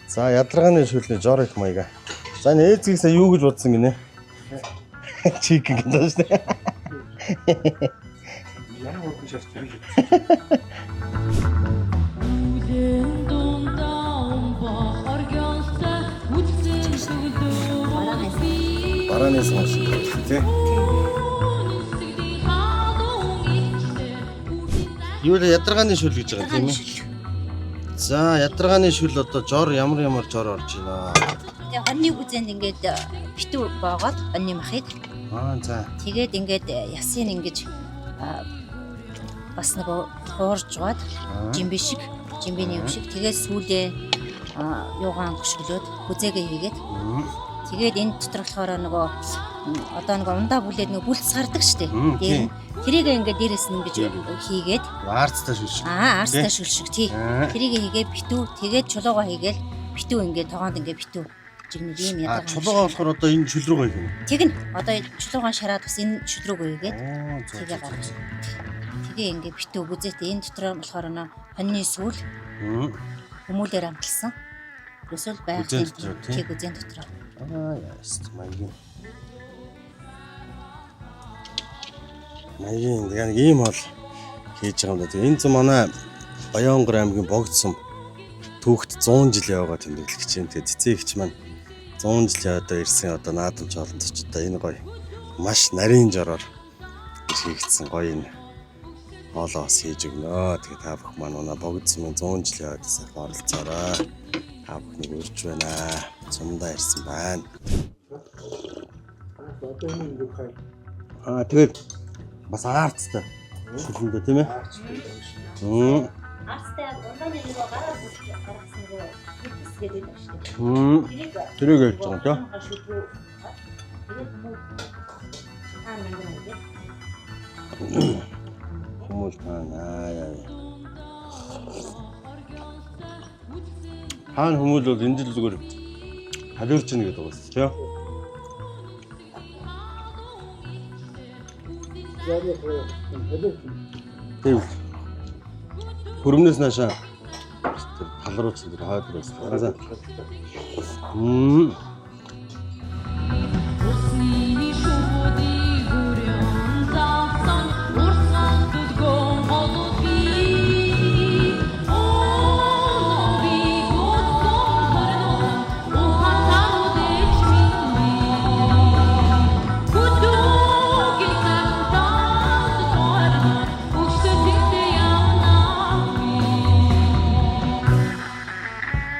За ядаргааны шүлний жор их маяга. За ээзгийсээ юу гэж бодсон гинэ? Чик гэдэг шүү дээ. Яна хөргөн шаш зэрэг. Бараанаас хойш тий. Юу л ядаргааны шүл гэж байгаа юм тийм ээ. За ядаргааны шүл одоо жор ямар жор орж байна. Тэгээ хоньны үзэнд ингээд битүү боогоод хоньны махыг. За. Тэгээд ингээд ясыг ингэж бас нөгөө хуурж жугаад жимбэ шиг, жимбэний юм шиг. Тэгээд сүүлээ юугаан хөшөглөөд хүзээгээ хийгээд. Тэгээд энэ дотор болохоор нөгөө одоо нөгөө ундаа бүлээд нөгөө бүлц гардаг штеп. Дээр тэрийг ингээд дээрээс нь ингэж хийгээд Арцтай шүлшиг. Арцтай шүлшиг тий. Тэрийг хийгээд битүү тэгээд чулуугаа хийгээл битүү ингээд тогоонд ингээд битүү жигнэг юм ядаргаа. Чулуугаа болохоор одоо энэ шүл рүү гэх юм. Тэг нь одоо чулуугаан шараад бас энэ шүл рүү хийгээд тэгээ гаргаж. Тэгээ ингээд битүү бүзээтэй энэ дотор болохоор хоньны сүүл хүмүүлээр амталсан. Эсвэл байгалийн тэг үзэн дотор. Яст маягийн. Маягийн яг ийм бол хийж байгаа юм да. Энэ зам манай Баянгор аймгийн богдсон түүхт 100 жил яваад тэмдэглэх гэж байна. Тэгээ цэцэг ихч маань 100 жил одоо ирсэн одоо наадамч олонцч одоо энэ гоё маш нарийн жороор хийгдсэн гоё энэ хоолоос хийж өгнө. Тэгээ та бүх маань манай богдсон 100 жил яваад сайхан оролцоорой. Та бүхнийг урьж байна. Цумдаа ирсэн байна. Тэгээд бас аарцтай шүлэндээ тийм ээ. Арцтай ундаа нэг гараа бүлж гаргасан нөгөө хэсгээд байдаг шүү дээ. Тэрийг ярьж байгаа тийм. Хүмүүс яа. Хаан хүмүүс бол энэ жил зүгээр халиурч ийн гэдэг байгаа тийм. Тийм. Хөрмнөөс наашаа тал руу цэвэр хойд руу.